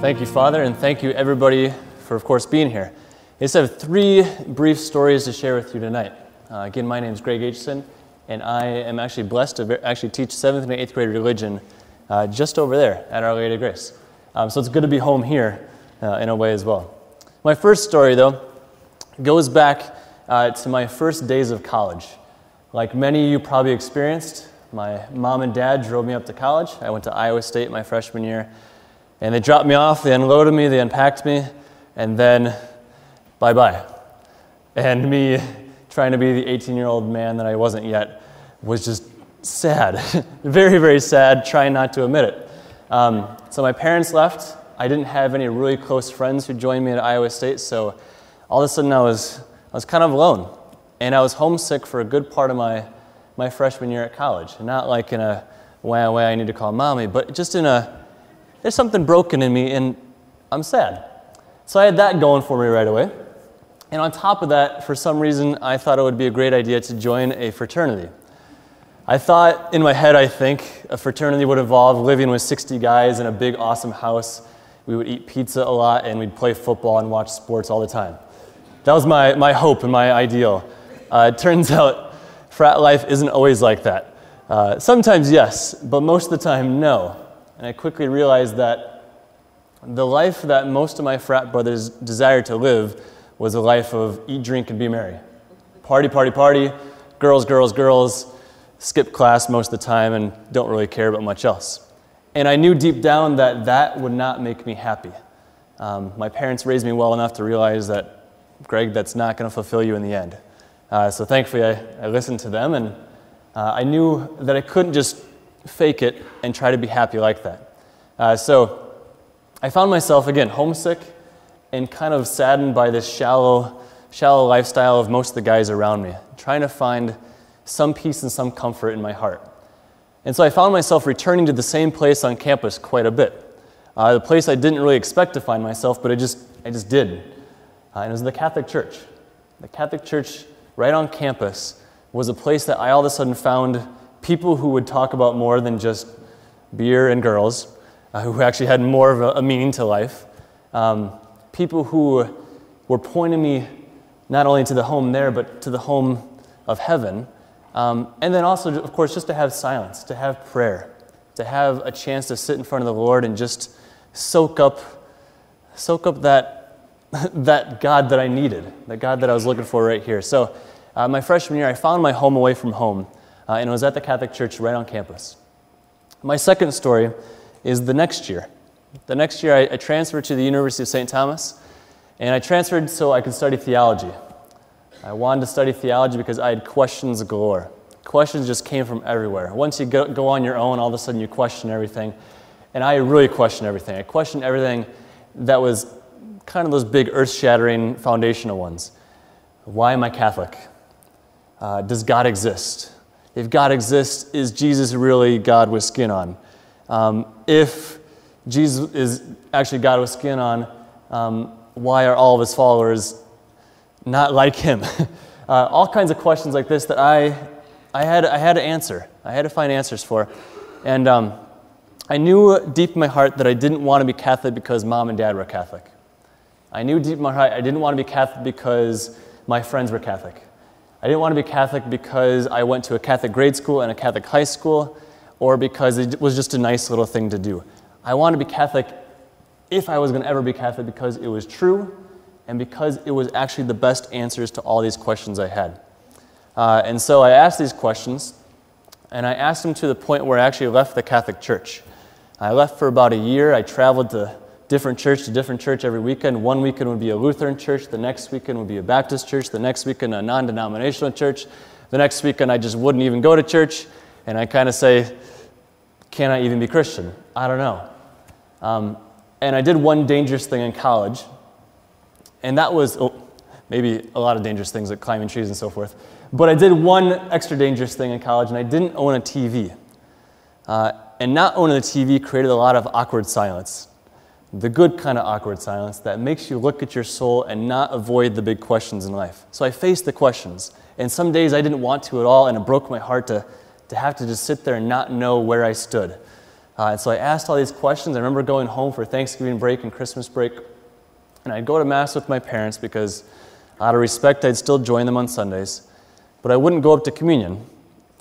Thank you, Father, and thank you, everybody, for, of course, being here. I just have 3 brief stories to share with you tonight. Again, my name is Aitchison, and I am actually blessed to actually teach 7th and 8th grade religion just over there at Our Lady of Grace. So it's good to be home here in a way as well. My first story, though, goes back to my first days of college. Like many of you probably experienced, my mom and dad drove me up to college. I went to Iowa State my freshman year. And they dropped me off, they unloaded me, they unpacked me, and then bye-bye. And me trying to be the 18-year-old man that I wasn't yet was just sad. Very, very sad, trying not to admit it. So my parents left. I didn't have any really close friends who joined me at Iowa State, so all of a sudden I was kind of alone. And I was homesick for a good part of my freshman year at college. Not like in a way I need to call mommy, but just in there's something broken in me, and I'm sad. So I had that going for me right away. And on top of that, for some reason, I thought it would be a great idea to join a fraternity. I thought, in my head, I think, a fraternity would involve living with 60 guys in a big, awesome house. We would eat pizza a lot, and we'd play football and watch sports all the time. That was my hope and my ideal. It turns out, frat life isn't always like that. Sometimes yes, but most of the time no. And I quickly realized that the life that most of my frat brothers desired to live was a life of eat, drink, and be merry. Party, party, party, girls, girls, girls, skip class most of the time and don't really care about much else. And I knew deep down that that would not make me happy. My parents raised me well enough to realize that, Greg, that's not going to fulfill you in the end. So thankfully I listened to them, and I knew that I couldn't just fake it and try to be happy like that. So I found myself, again, homesick and kind of saddened by this shallow lifestyle of most of the guys around me, trying to find some peace and some comfort in my heart. And so I found myself returning to the same place on campus quite a bit. The place I didn't really expect to find myself, but I just did. And it was the Catholic Church. The Catholic Church right on campus was a place that I all of a sudden found people who would talk about more than just beer and girls, who actually had more of a meaning to life. People who were pointing me not only to the home there, but to the home of heaven. And then also, of course, just to have silence, to have prayer, to have a chance to sit in front of the Lord and just soak up that God that I needed, that God that I was looking for right here. So my freshman year, I found my home away from home. And it was at the Catholic Church right on campus. My second story is the next year. The next year, I transferred to the University of St. Thomas, and I transferred so I could study theology. I wanted to study theology because I had questions galore. Questions just came from everywhere. Once you go on your own, all of a sudden you question everything, and I really questioned everything. I questioned everything that was kind of those big earth-shattering foundational ones. Why am I Catholic? Does God exist? If God exists, is Jesus really God with skin on? If Jesus is actually God with skin on, why are all of his followers not like him? All kinds of questions like this that I had to answer. I had to find answers for. And I knew deep in my heart that I didn't want to be Catholic because mom and dad were Catholic. I knew deep in my heart I didn't want to be Catholic because my friends were Catholic. I didn't want to be Catholic because I went to a Catholic grade school and a Catholic high school, or because it was just a nice little thing to do. I wanted to be Catholic, if I was going to ever be Catholic, because it was true and because it was actually the best answers to all these questions I had. And so I asked these questions, and I asked them to the point where I actually left the Catholic Church. I left for about a year. I traveled to different church every weekend. One weekend would be a Lutheran church, the next weekend would be a Baptist church, the next weekend a non-denominational church, the next weekend I just wouldn't even go to church, and I kind of say, can I even be Christian? I don't know. And I did one dangerous thing in college, and that was, maybe a lot of dangerous things like climbing trees and so forth, but I did one extra dangerous thing in college, and I didn't own a TV. And not owning a TV created a lot of awkward silence. The good kind of awkward silence that makes you look at your soul and not avoid the big questions in life. So I faced the questions, and some days I didn't want to at all, and it broke my heart to have to just sit there and not know where I stood. And so I asked all these questions. I remember going home for Thanksgiving break and Christmas break, and I'd go to Mass with my parents because out of respect, I'd still join them on Sundays, but I wouldn't go up to communion.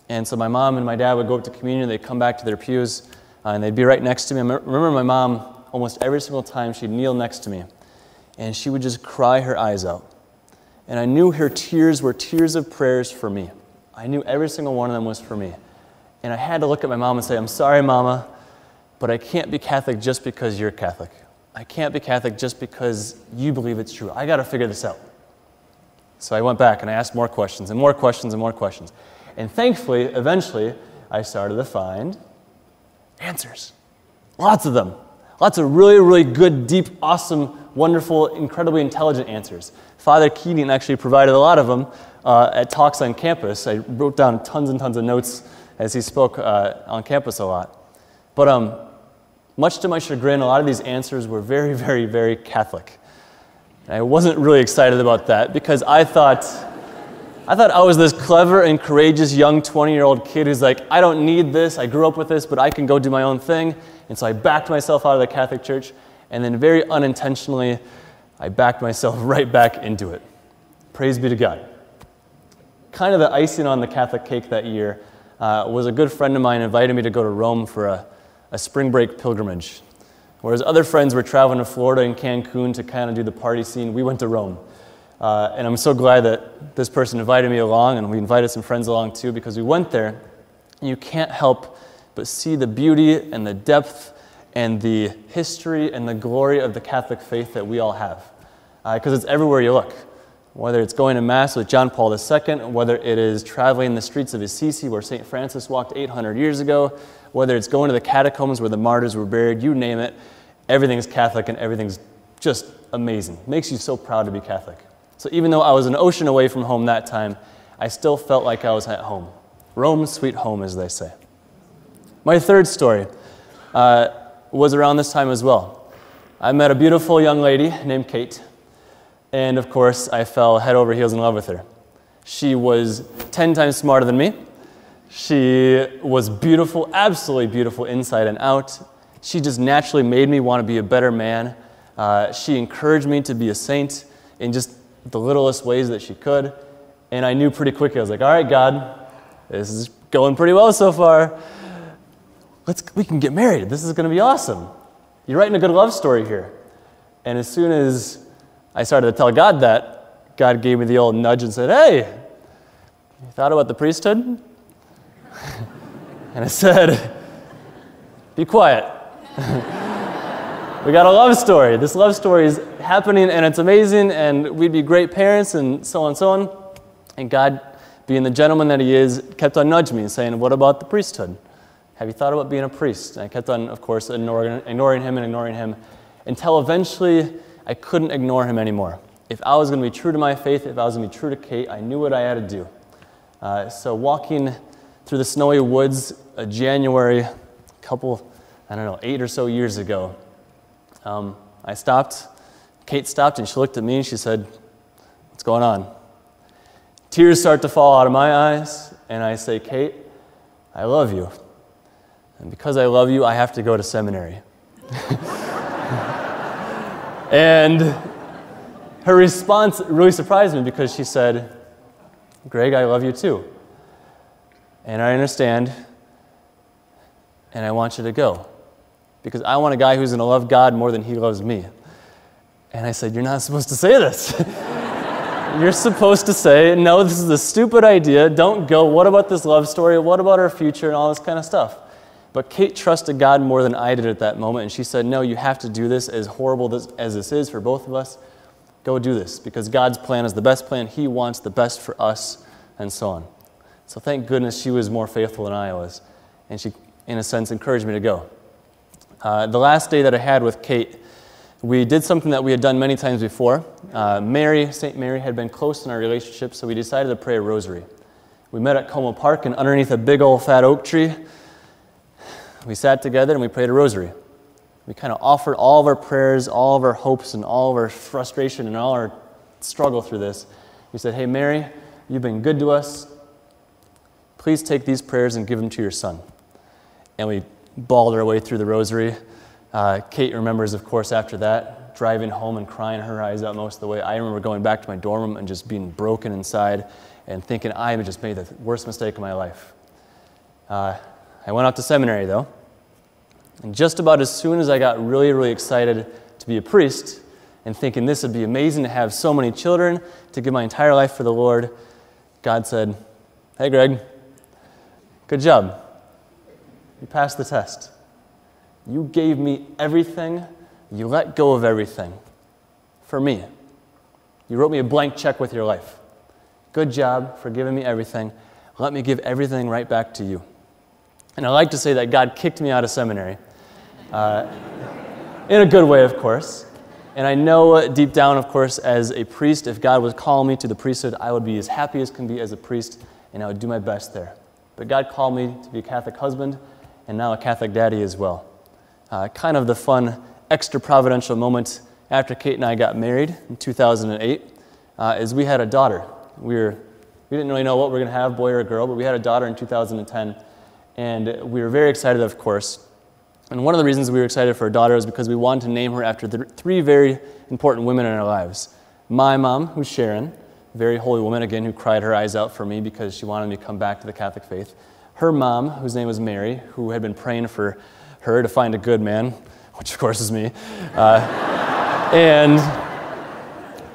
And so my mom and my dad would go up to communion, they'd come back to their pews, and they'd be right next to me. I remember my mom, almost every single time, she'd kneel next to me, and she would just cry her eyes out. And I knew her tears were tears of prayers for me. I knew every single one of them was for me. And I had to look at my mom and say, I'm sorry, Mama, but I can't be Catholic just because you're Catholic. I can't be Catholic just because you believe it's true. I got to figure this out. So I went back and I asked more questions and more questions and more questions. And thankfully, eventually, I started to find answers. Lots of them. Lots of really, really good, deep, awesome, wonderful, incredibly intelligent answers. Father Keating actually provided a lot of them at talks on campus. I wrote down tons and tons of notes as he spoke on campus a lot. But much to my chagrin, a lot of these answers were very, very, very Catholic. And I wasn't really excited about that because I thought I was this clever and courageous young 20-year-old kid who's like, I don't need this, I grew up with this, but I can go do my own thing. And so I backed myself out of the Catholic Church, and then very unintentionally, I backed myself right back into it. Praise be to God. Kind of the icing on the Catholic cake that year was a good friend of mine invited me to go to Rome for a spring break pilgrimage. Whereas other friends were traveling to Florida and Cancun to kind of do the party scene, we went to Rome. And I'm so glad that this person invited me along, and we invited some friends along too, because we went there, and you can't help but see the beauty and the depth and the history and the glory of the Catholic faith that we all have. Because it's everywhere you look. Whether it's going to Mass with John Paul II, whether it is traveling the streets of Assisi where St. Francis walked 800 years ago, whether it's going to the catacombs where the martyrs were buried, you name it, everything's Catholic and everything's just amazing. It makes you so proud to be Catholic. So even though I was an ocean away from home that time, I still felt like I was at home. Rome, sweet home, as they say. My third story was around this time as well. I met a beautiful young lady named Kate, and of course, I fell head over heels in love with her. She was 10 times smarter than me. She was beautiful, absolutely beautiful inside and out. She just naturally made me want to be a better man. She encouraged me to be a saint in just the littlest ways that she could. And I knew pretty quickly, I was like, all right, God, this is going pretty well so far. We can get married. This is going to be awesome. You're writing a good love story here. And as soon as I started to tell God that, God gave me the old nudge and said, hey, you thought about the priesthood? And I said, be quiet. We got a love story. This love story is happening, and it's amazing, and we'd be great parents, and so on and so on. And God, being the gentleman that he is, kept on nudging me and saying, what about the priesthood? Have you thought about being a priest? And I kept on, of course, ignoring him, until eventually I couldn't ignore him anymore. If I was going to be true to my faith, if I was going to be true to Kate, I knew what I had to do. So walking through the snowy woods, a January, couple, 8 or so years ago, I stopped. Kate stopped and she looked at me and she said, what's going on? Tears start to fall out of my eyes, and I say, Kate, I love you. And because I love you, I have to go to seminary. And her response really surprised me because she said, Greg, I love you too. And I understand, and I want you to go. Because I want a guy who's going to love God more than he loves me. And I said, you're not supposed to say this. You're supposed to say, no, this is a stupid idea. Don't go. What about this love story? What about our future and all this kind of stuff? But Kate trusted God more than I did at that moment. And she said, no, you have to do this, as horrible as this is for both of us. Go do this, because God's plan is the best plan. He wants the best for us, and so on. So thank goodness she was more faithful than I was. And she, in a sense, encouraged me to go. The last day that I had with Kate, we did something that we had done many times before. St. Mary had been close in our relationship, so we decided to pray a rosary. We met at Como Park, and underneath a big old fat oak tree, we sat together and we prayed a rosary. We kind of offered all of our prayers, all of our hopes, and all of our frustration and all our struggle through this. We said, hey, Mary, you've been good to us. Please take these prayers and give them to your son. And we bawled our way through the rosary. Kate remembers, of course, after that, driving home and crying her eyes out most of the way. I remember going back to my dorm room and just being broken inside and thinking I had just made the worst mistake of my life. I went out to seminary, though, and just about as soon as I got really, really excited to be a priest and thinking this would be amazing to have so many children, to give my entire life for the Lord, God said, "Hey, Greg, good job. You passed the test. You gave me everything. You let go of everything for me. You wrote me a blank check with your life. Good job for giving me everything. Let me give everything right back to you." And I like to say that God kicked me out of seminary, in a good way, of course. And I know deep down, of course, as a priest, if God was calling me to the priesthood, I would be as happy as can be as a priest, and I would do my best there. But God called me to be a Catholic husband, and now a Catholic daddy as well. Kind of the fun, extra providential moment after Kate and I got married in 2008 is we had a daughter. We didn't really know what we were going to have, boy or a girl, but we had a daughter in 2010, and we were very excited, of course. And one of the reasons we were excited for a daughter was because we wanted to name her after three very important women in our lives. My mom, who's Sharon, a very holy woman, again, who cried her eyes out for me because she wanted me to come back to the Catholic faith. Her mom, whose name was Mary, who had been praying for her to find a good man, which of course is me. And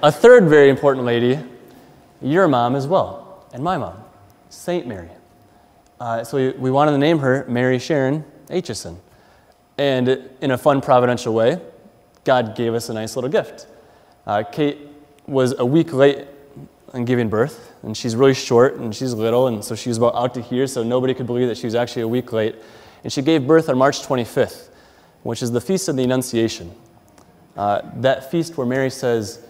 a third very important lady, your mom as well, and my mom, Saint Mary. So we wanted to name her Mary Sharon Aitchison. And in a fun, providential way, God gave us a nice little gift. Kate was a week late in giving birth, and she's really short, and she's little, and so she was about out to here, so nobody could believe that she was actually a week late. And she gave birth on March 25th, which is the feast of the Annunciation. That feast where Mary says,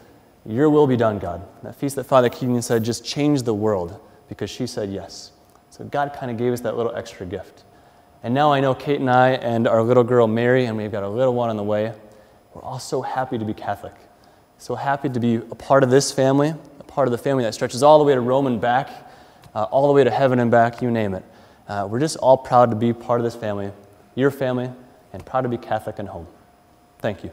"Your will be done, God." That feast that Father Keating said just changed the world because she said yes. So God kind of gave us that little extra gift. And now I know Kate and I and our little girl Mary, and we've got a little one on the way, we're all so happy to be Catholic. So happy to be a part of this family, a part of the family that stretches all the way to Rome and back, all the way to heaven and back, you name it. We're just all proud to be part of this family, your family, and proud to be Catholic and home. Thank you.